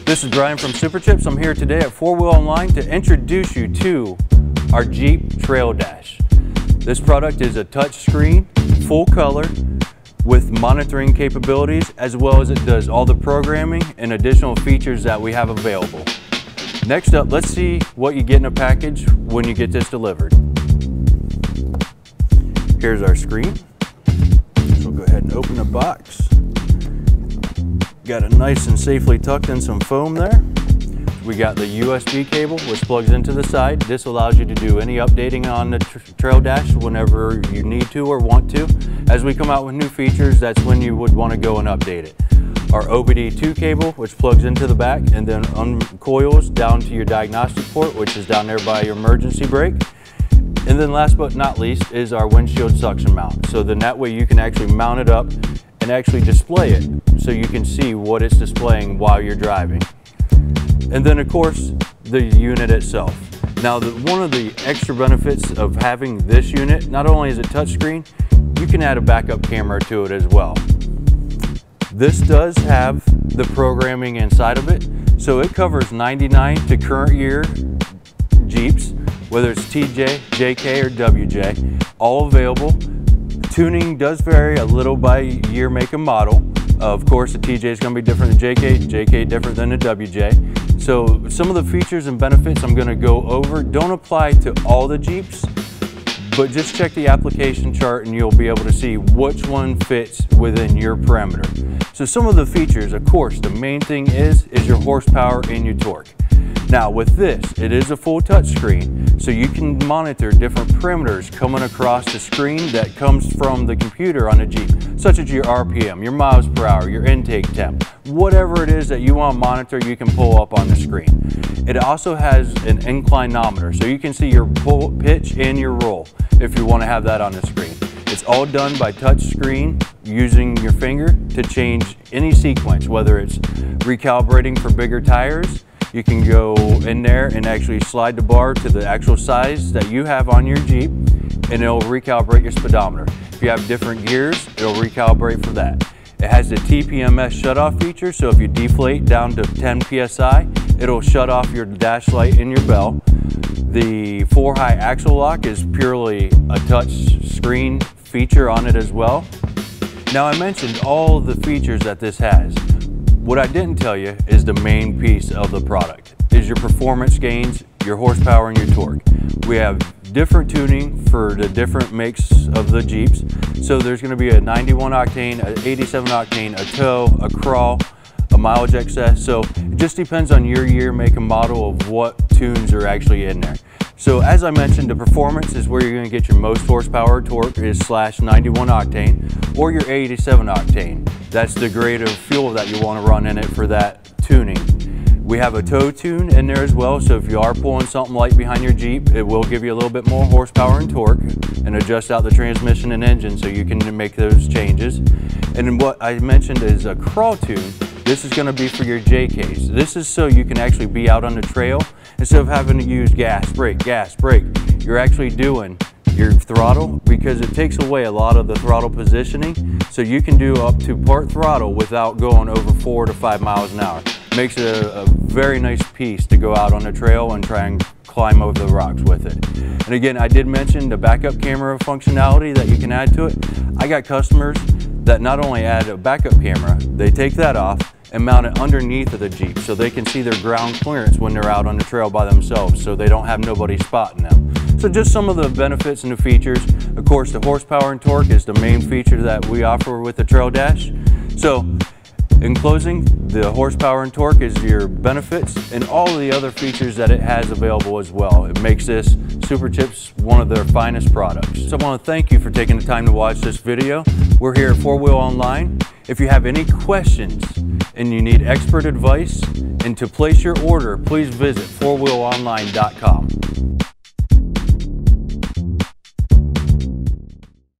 This is Brian from Superchips. I'm here today at 4Wheel Online to introduce you to our Jeep TrailDash. This product is a touchscreen, full color, with monitoring capabilities, as well as it does all the programming and additional features that we have available. Next up, let's see what you get in a package when you get this delivered. Here's our screen. So we'll go ahead and open the box. Got it nice and safely tucked in some foam there. We got the USB cable, which plugs into the side. This allows you to do any updating on the TrailDash whenever you need to or want to. As we come out with new features, that's when you would want to go and update it. Our OBD2 cable, which plugs into the back and then uncoils down to your diagnostic port, which is down there by your emergency brake. And then last but not least is our windshield suction mount. So then that way you can actually mount it up and actually display it so you can see what it's displaying while you're driving. And then of course, the unit itself. Now one of the extra benefits of having this unit, not only is it touchscreen, you can add a backup camera to it as well. This does have the programming inside of it, so it covers 99 to current year Jeeps, whether it's TJ, JK, or WJ, all available. Tuning does vary a little by year, make, and model. Of course, the TJ is going to be different than JK different than the WJ. So some of the features and benefits I'm going to go over don't apply to all the Jeeps, but just check the application chart and you'll be able to see which one fits within your parameter. So some of the features, of course, the main thing is your horsepower and your torque. Now with this, it is a full touch screen, so you can monitor different parameters coming across the screen that comes from the computer on the Jeep, such as your RPM, your miles per hour, your intake temp, whatever it is that you want to monitor, you can pull up on the screen. It also has an inclinometer, so you can see your pull, pitch, and your roll if you want to have that on the screen. It's all done by touch screen using your finger to change any sequence, whether it's recalibrating for bigger tires. You can go in there and actually slide the bar to the actual size that you have on your Jeep, and it'll recalibrate your speedometer. If you have different gears, it'll recalibrate for that. It has the TPMS shutoff feature, so if you deflate down to 10 PSI, it'll shut off your dash light and your bell. The 4-high axle lock is purely a touch screen feature on it as well. Now I mentioned all the features that this has. What I didn't tell you is the main piece of the product, is your performance gains, your horsepower, and your torque. We have different tuning for the different makes of the Jeeps. So there's going to be a 91 octane, an 87 octane, a tow, a crawl, a mileage excess. So it just depends on your year, make, and model of what tunes are actually in there. So as I mentioned, the performance is where you're going to get your most horsepower. Torque is /91 octane or your 87 octane. That's the grade of fuel that you want to run in it for that tuning. We have a tow tune in there as well, so if you are pulling something light behind your Jeep, it will give you a little bit more horsepower and torque and adjust out the transmission and engine so you can make those changes. And then what I mentioned is a crawl tune. This is going to be for your JKs. This is so you can actually be out on the trail instead of having to use gas, brake, you're actually doing your throttle, because it takes away a lot of the throttle positioning, so you can do up to part throttle without going over 4 to 5 miles an hour. Makes it a very nice piece to go out on the trail and try and climb over the rocks with it. And again, I did mention the backup camera functionality that you can add to it. I got customers that not only add a backup camera, they take that off and mount it underneath of the Jeep so they can see their ground clearance when they're out on the trail by themselves, so they don't have nobody spotting them. So just some of the benefits and the features. Of course, the horsepower and torque is the main feature that we offer with the TrailDash. So in closing, the horsepower and torque is your benefits and all of the other features that it has available as well. It makes this Superchips one of their finest products. So I want to thank you for taking the time to watch this video. We're here at 4Wheel Online. If you have any questions and you need expert advice and to place your order, please visit 4wheelonline.com.